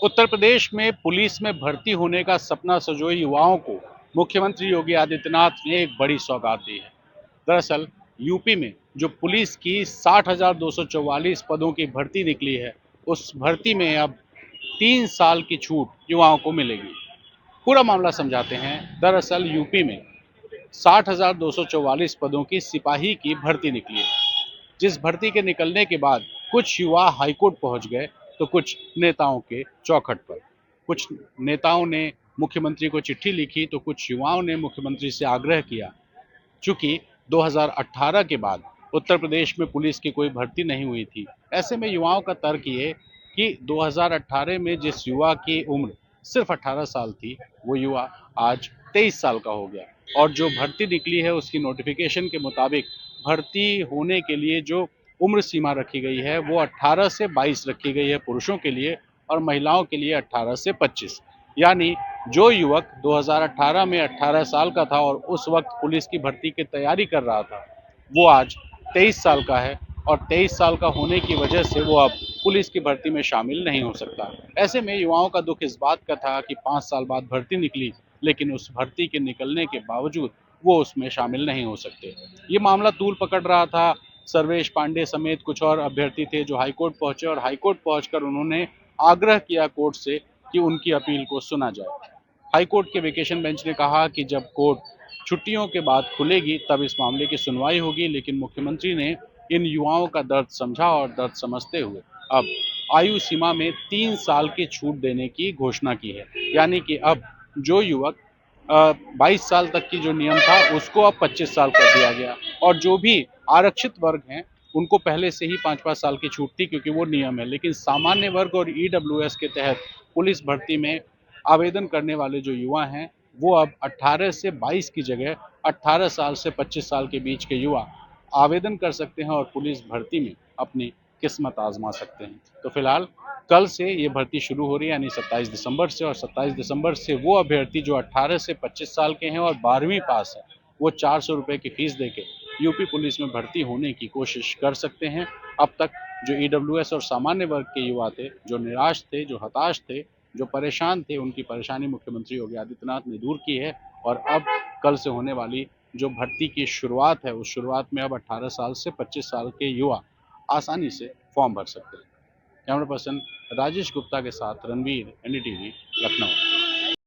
उत्तर प्रदेश में पुलिस में भर्ती होने का सपना संजोए युवाओं को मुख्यमंत्री योगी आदित्यनाथ ने एक बड़ी सौगात दी है। दरअसल यूपी में जो पुलिस की 60,244 पदों की भर्ती निकली है, उस भर्ती में अब 3 साल की छूट युवाओं को मिलेगी। पूरा मामला समझाते हैं। दरअसल यूपी में 60,244 पदों की सिपाही की भर्ती निकली है, जिस भर्ती के निकलने के बाद कुछ युवा हाईकोर्ट पहुंच गए, तो कुछ नेताओं के चौखट पर। कुछ नेताओं ने मुख्यमंत्री को चिट्ठी लिखी, तो कुछ युवाओं ने मुख्यमंत्री से आग्रह किया। चूंकि 2018 के बाद उत्तर प्रदेश में पुलिस की कोई भर्ती नहीं हुई थी, ऐसे में युवाओं का तर्क ये कि 2018 में जिस युवा की उम्र सिर्फ 18 साल थी, वो युवा आज 23 साल का हो गया। और जो भर्ती निकली है उसकी नोटिफिकेशन के मुताबिक भर्ती होने के लिए जो उम्र सीमा रखी गई है वो 18 से 22 रखी गई है पुरुषों के लिए, और महिलाओं के लिए 18 से 25। यानी जो युवक 2018 में 18 साल का था और उस वक्त पुलिस की भर्ती की तैयारी कर रहा था, वो आज 23 साल का है, और 23 साल का होने की वजह से वो अब पुलिस की भर्ती में शामिल नहीं हो सकता। ऐसे में युवाओं का दुख इस बात का था कि 5 साल बाद भर्ती निकली, लेकिन उस भर्ती के निकलने के बावजूद वो उसमें शामिल नहीं हो सकते। ये मामला तूल पकड़ रहा था। सर्वेश पांडे समेत कुछ और अभ्यर्थी थे जो हाईकोर्ट पहुंचे, और हाईकोर्ट पहुंचकर उन्होंने आग्रह किया कोर्ट से कि उनकी अपील को सुना जाए। हाईकोर्ट के वेकेशन बेंच ने कहा कि जब कोर्ट छुट्टियों के बाद खुलेगी तब इस मामले की सुनवाई होगी, लेकिन मुख्यमंत्री ने इन युवाओं का दर्द समझा और दर्द समझते हुए अब आयु सीमा में 3 साल की छूट देने की घोषणा की है। यानी कि अब जो युवक 22 साल तक की जो नियम था उसको अब 25 साल कर दिया गया, और जो भी आरक्षित वर्ग हैं उनको पहले से ही 5-5 साल की छूट थी क्योंकि वो नियम है, लेकिन सामान्य वर्ग और ईडब्ल्यूएस के तहत पुलिस भर्ती में आवेदन करने वाले जो युवा हैं वो अब 18 से 22 की जगह 18 साल से 25 साल के बीच के युवा आवेदन कर सकते हैं और पुलिस भर्ती में अपनी किस्मत आजमा सकते हैं। तो फिलहाल कल से ये भर्ती शुरू हो रही है, यानी 27 दिसंबर से, और 27 दिसंबर से वो अभ्यर्थी जो 18 से 25 साल के हैं और 12वीं पास है, वो 400 रुपये की फीस देके यूपी पुलिस में भर्ती होने की कोशिश कर सकते हैं। अब तक जो ईडब्ल्यूएस और सामान्य वर्ग के युवा थे, जो निराश थे, जो हताश थे, जो परेशान थे, उनकी परेशानी मुख्यमंत्री योगी आदित्यनाथ ने दूर की है। और अब कल से होने वाली जो भर्ती की शुरुआत है, उस शुरुआत में अब 18 साल से 25 साल के युवा आसानी से फॉर्म भर सकते हैं। कैमरा पर्सन राजेश गुप्ता के साथ रणवीर, एनडीटीवी, लखनऊ।